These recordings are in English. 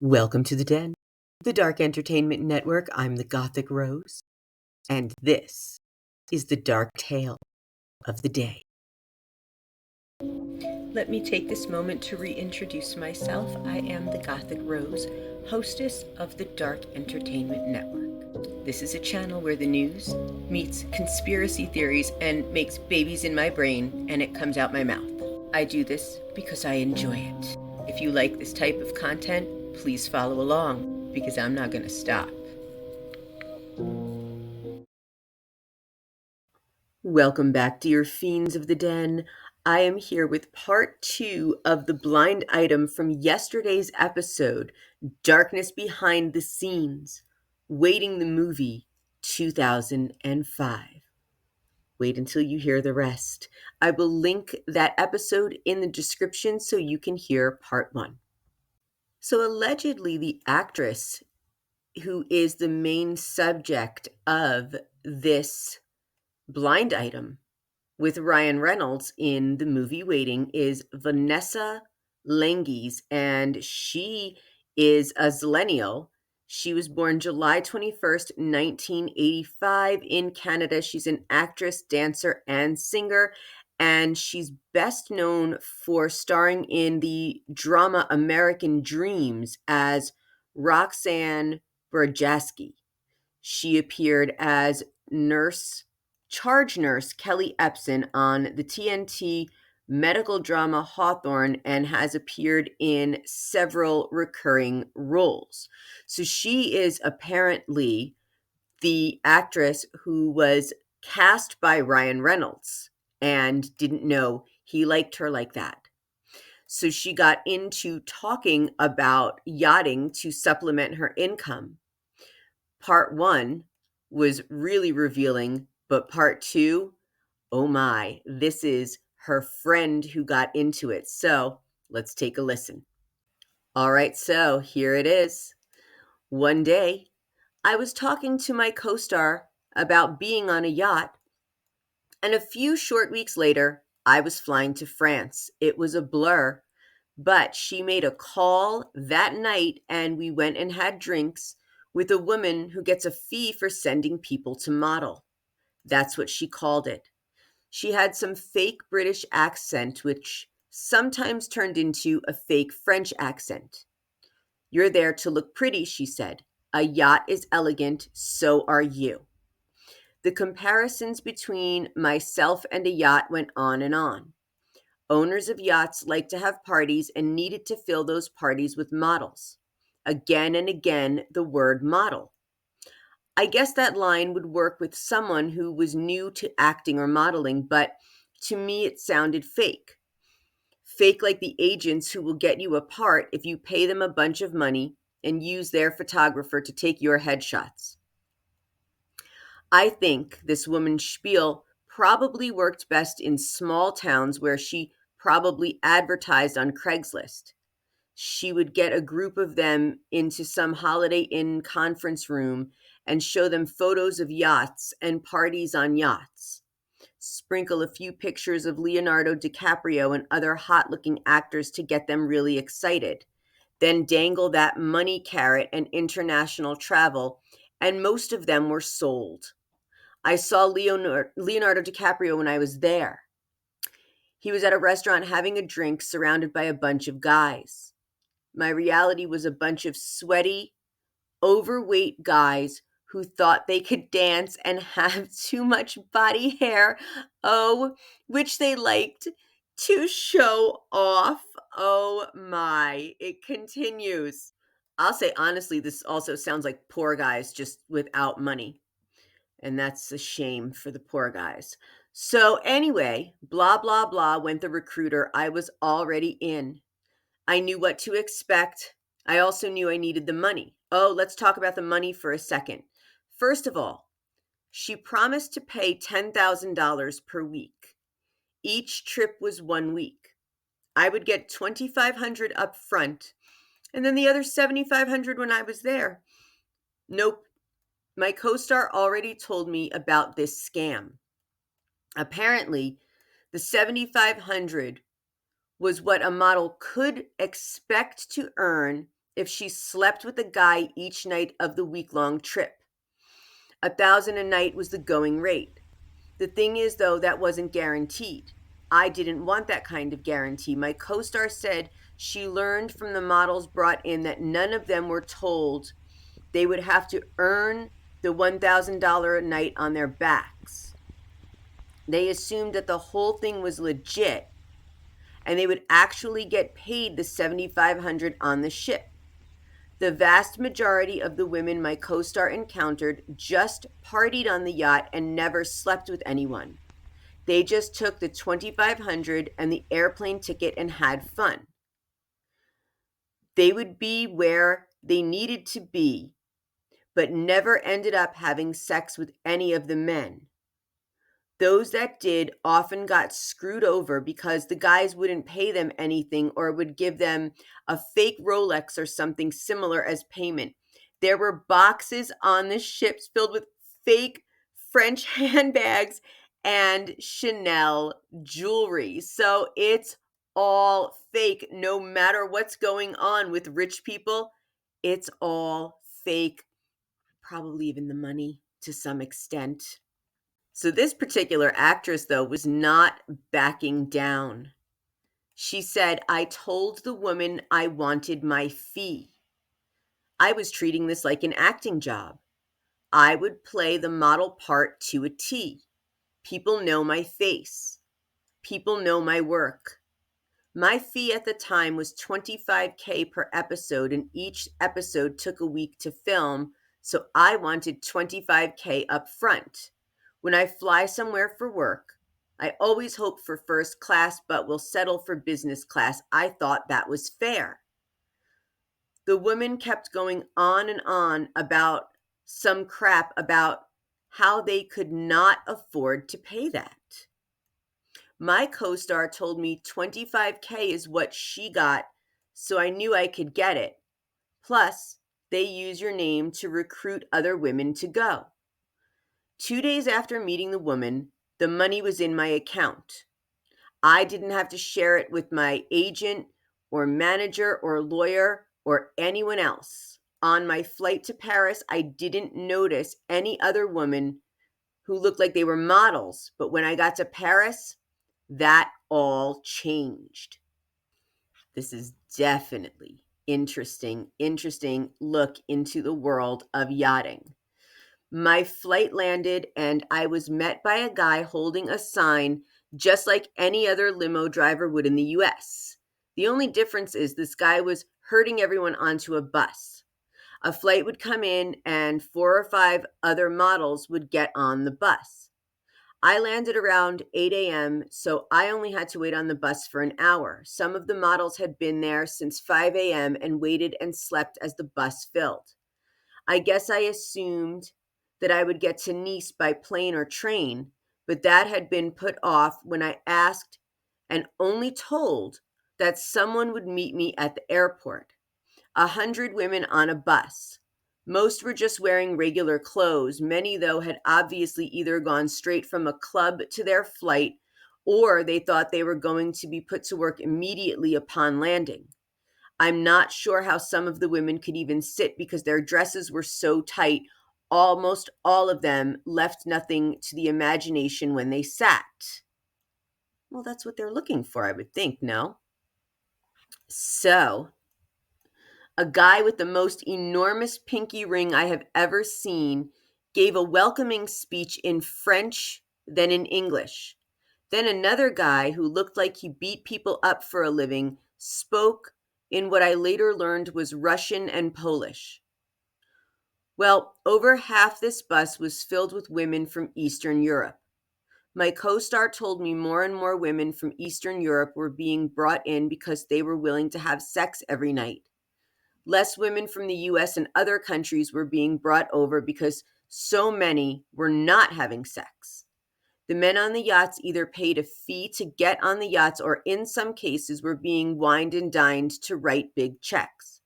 Welcome to the Den, the Dark Entertainment Network. I'm the Gothic Rose, and this is the dark tale of the day. Let me take this moment to reintroduce myself. I am the Gothic Rose, hostess of the Dark Entertainment Network. This is a channel where the news meets conspiracy theories and makes babies in my brain, and it comes out my mouth. I do this because I enjoy it. If you like this type of content, please follow along, because I'm not going to stop. Welcome back, dear fiends of the den. I am here with part 2 of the blind item from yesterday's episode, Darkness Behind the Scenes, Waiting the Movie 2005. Wait until you hear the rest. I will link that episode in the description so you can hear part 1. So allegedly, the actress who is the main subject of this blind item with Ryan Reynolds in the movie Waiting is Vanessa Lengies, and she is a Zillennial. She was born July 21st, 1985 in Canada. She's an actress, dancer, and singer, and she's best known for starring in the drama American Dreams as Roxanne Burjaski. She appeared as charge nurse Kelly Epson on the TNT medical drama Hawthorne and has appeared in several recurring roles. So she is apparently the actress who was cast by Ryan Reynolds and didn't know he liked her like that. So she got into talking about yachting to supplement her income. Part 1 was really revealing, but part 2, oh my, this is her friend who got into it. So let's take a listen. All right, so here it is. One day, I was talking to my co-star about being on a yacht, and a few short weeks later, I was flying to France. It was a blur, but she made a call that night, and we went and had drinks with a woman who gets a fee for sending people to model. That's what she called it. She had some fake British accent, which sometimes turned into a fake French accent. "You're there to look pretty," she said. "A yacht is elegant, so are you." The comparisons between myself and a yacht went on and on. Owners of yachts like to have parties and needed to fill those parties with models. Again and again, the word model. I guess that line would work with someone who was new to acting or modeling, but to me it sounded fake. Fake like the agents who will get you a part if you pay them a bunch of money and use their photographer to take your headshots. I think this woman's spiel probably worked best in small towns where she probably advertised on Craigslist. She would get a group of them into some Holiday Inn conference room and show them photos of yachts and parties on yachts. Sprinkle a few pictures of Leonardo DiCaprio and other hot-looking actors to get them really excited. Then dangle that money carrot and international travel, and most of them were sold. I saw Leonardo DiCaprio when I was there. He was at a restaurant having a drink surrounded by a bunch of guys. My reality was a bunch of sweaty, overweight guys who thought they could dance and have too much body hair, which they liked to show off. Oh my, it continues. I'll say honestly, this also sounds like poor guys just without money. And that's a shame for the poor guys. So, anyway, blah, blah, blah, went the recruiter. I was already in. I knew what to expect. I also knew I needed the money. Oh, let's talk about the money for a second. First of all, she promised to pay $10,000 per week. Each trip was 1 week. I would get $2,500 up front, and then the other $7,500 when I was there. Nope. My co-star already told me about this scam. Apparently, the $7,500 was what a model could expect to earn if she slept with a guy each night of the week-long trip. 1,000 a night was the going rate. The thing is, though, that wasn't guaranteed. I didn't want that kind of guarantee. My co star said she learned from the models brought in that none of them were told they would have to earn the $1,000 a night on their backs. They assumed that the whole thing was legit and they would actually get paid the $7,500 on the ship. The vast majority of the women my co star encountered just partied on the yacht and never slept with anyone. They just took the $2,500 and the airplane ticket and had fun. They would be where they needed to be, but never ended up having sex with any of the men. Those that did often got screwed over because the guys wouldn't pay them anything or would give them a fake Rolex or something similar as payment. There were boxes on the ships filled with fake French handbags and Chanel jewelry. So it's all fake. No matter what's going on with rich people, it's all fake. Probably even the money to some extent. So this particular actress, though, was not backing down. She said, I told the woman I wanted my fee. I was treating this like an acting job. I would play the model part to a T. People know my face. People know my work. My fee at the time was $25K per episode, and each episode took a week to film, so I wanted $25K up front. When I fly somewhere for work, I always hope for first class, but will settle for business class. I thought that was fair. The woman kept going on and on about some crap about how they could not afford to pay that. My co-star told me $25K is what she got, so I knew I could get it. Plus, they use your name to recruit other women to go. 2 days after meeting the woman, the money was in my account. I didn't have to share it with my agent or manager or lawyer or anyone else. On my flight to Paris, I didn't notice any other woman who looked like they were models, but when I got to Paris, that all changed. This is definitely interesting look into the world of yachting. My flight landed and I was met by a guy holding a sign just like any other limo driver would in the US. The only difference is this guy was herding everyone onto a bus. A flight would come in and 4 or 5 other models would get on the bus. I landed around 8 a.m., so I only had to wait on the bus for an hour. Some of the models had been there since 5 a.m. and waited and slept as the bus filled. I guess I assumed that I would get to Nice by plane or train, but that had been put off when I asked and only told that someone would meet me at the airport. 100 women on a bus. Most were just wearing regular clothes. Many, though, had obviously either gone straight from a club to their flight or they thought they were going to be put to work immediately upon landing. I'm not sure how some of the women could even sit because their dresses were so tight. Almost all of them left nothing to the imagination when they sat. Well, that's what they're looking for, I would think, no? So, a guy with the most enormous pinky ring I have ever seen gave a welcoming speech in French, then in English. Then another guy who looked like he beat people up for a living spoke in what I later learned was Russian and Polish. Well, over half this bus was filled with women from Eastern Europe. My co-star told me more and more women from Eastern Europe were being brought in because they were willing to have sex every night. Less women from the US and other countries were being brought over because so many were not having sex. The men on the yachts either paid a fee to get on the yachts or in some cases were being wined and dined to write big checks.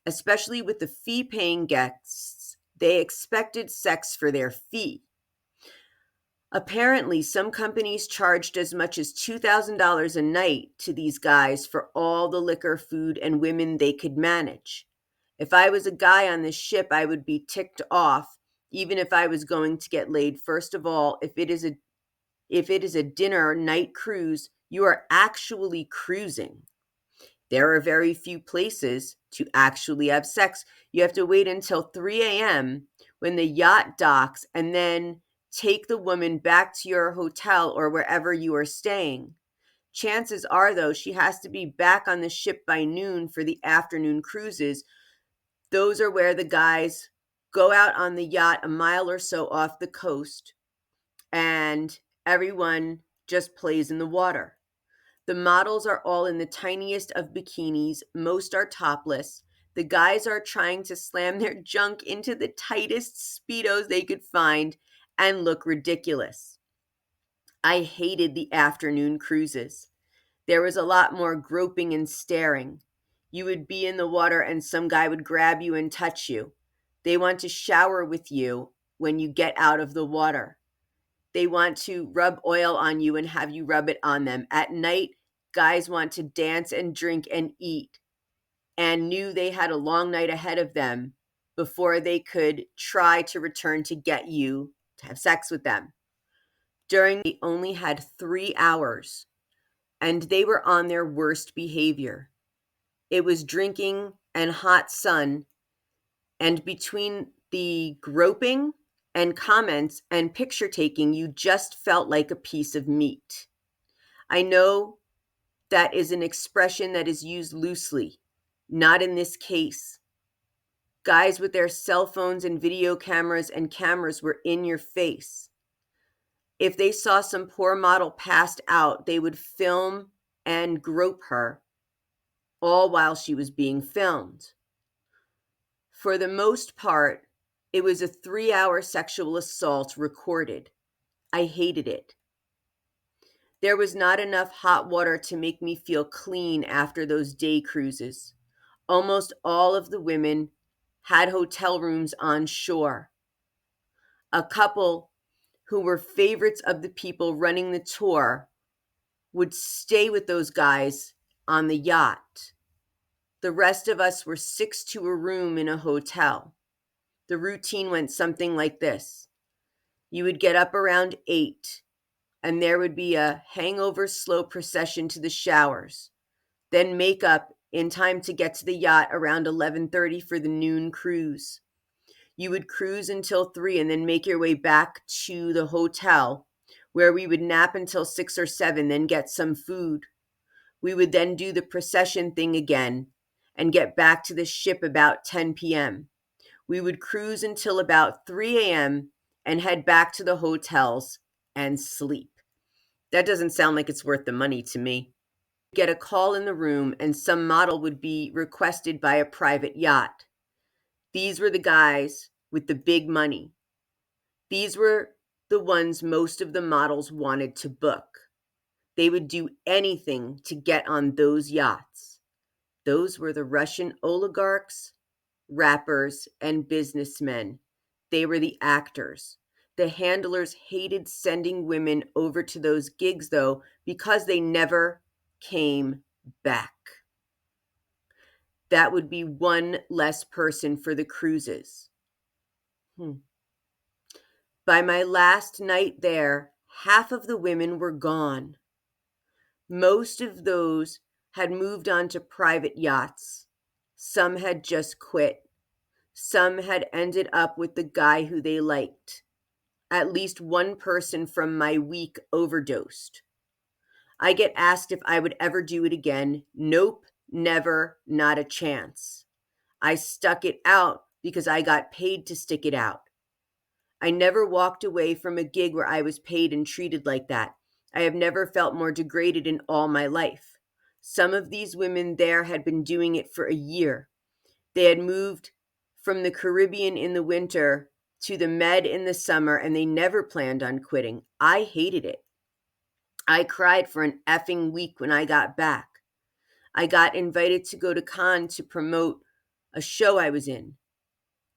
Especially with the fee-paying guests, they expected sex for their fee. Apparently, some companies charged as much as $2,000 a night to these guys for all the liquor, food, and women they could manage. If I was a guy on this ship, I would be ticked off, even if I was going to get laid. First of all, if it is a dinner night cruise, you are actually cruising. There are very few places to actually have sex. You have to wait until 3 a.m. when the yacht docks and then take the woman back to your hotel or wherever you are staying. Chances are, though, she has to be back on the ship by noon for the afternoon cruises. Those are where the guys go out on the yacht a mile or so off the coast, and everyone just plays in the water. The models are all in the tiniest of bikinis. Most are topless. The guys are trying to slam their junk into the tightest Speedos they could find and look ridiculous. I hated the afternoon cruises. There was a lot more groping and staring. You would be in the water and some guy would grab you and touch you. They want to shower with you when you get out of the water. They want to rub oil on you and have you rub it on them. At night, guys want to dance and drink and eat and knew they had a long night ahead of them before they could try to return to get you to have sex with them. They only had 3 hours and they were on their worst behavior. It was drinking and hot sun, and between the groping and comments and picture taking, you just felt like a piece of meat. I know that is an expression that is used loosely, not in this case. Guys with their cell phones and video cameras and cameras were in your face. If they saw some poor model passed out, they would film and grope her, all while she was being filmed. For the most part, it was a 3-hour sexual assault recorded. I hated it. There was not enough hot water to make me feel clean after those day cruises. Almost all of the women had hotel rooms on shore. A couple who were favorites of the people running the tour would stay with those guys on the yacht. The rest of us were 6 to a room in a hotel. The routine went something like this. You would get up around 8, and there would be a hangover slow procession to the showers, then makeup in time to get to the yacht around 11:30 for the noon cruise. You would cruise until 3 and then make your way back to the hotel, where we would nap until 6 or 7, then get some food. We would then do the procession thing again and get back to the ship about 10 p.m. We would cruise until about 3 a.m. and head back to the hotels and sleep. That doesn't sound like it's worth the money to me. Get a call in the room and some model would be requested by a private yacht. These were the guys with the big money. These were the ones most of the models wanted to book. They would do anything to get on those yachts. Those were the Russian oligarchs, rappers, and businessmen. They were the actors. The handlers hated sending women over to those gigs, though, because they never came back. That would be one less person for the cruises. By my last night there, half of the women were gone. Most of those had moved on to private yachts. Some had just quit. Some had ended up with the guy who they liked. At least one person from my week overdosed. I get asked if I would ever do it again. Nope, never, not a chance. I stuck it out because I got paid to stick it out. I never walked away from a gig where I was paid and treated like that. I have never felt more degraded in all my life. Some of these women there had been doing it for a year. They had moved from the Caribbean in the winter to the Med in the summer, and they never planned on quitting. I hated it. I cried for an effing week when I got back. I got invited to go to Cannes to promote a show I was in.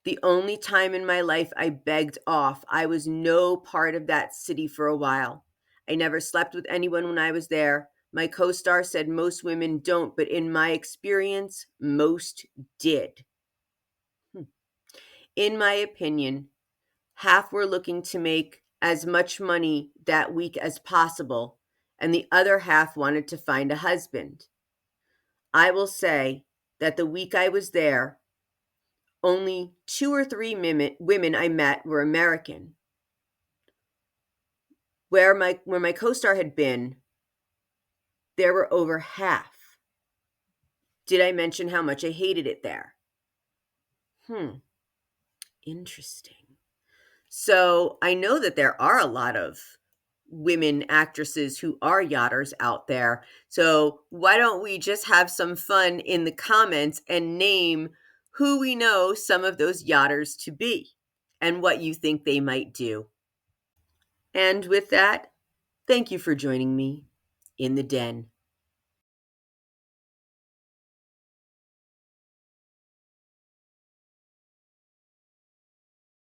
The only time in my life I begged off, I was no part of that city for a while. I never slept with anyone when I was there. My co star said most women don't, but in my experience, most did. In my opinion, half were looking to make as much money that week as possible, and the other half wanted to find a husband. I will say that the week I was there, only 2 or 3 women I met were American. Where my co-star had been, there were over half. Did I mention how much I hated it there? Interesting. So I know that there are a lot of women actresses who are yachters out there. So why don't we just have some fun in the comments and name who we know some of those yachters to be and what you think they might do. And with that, thank you for joining me in the den.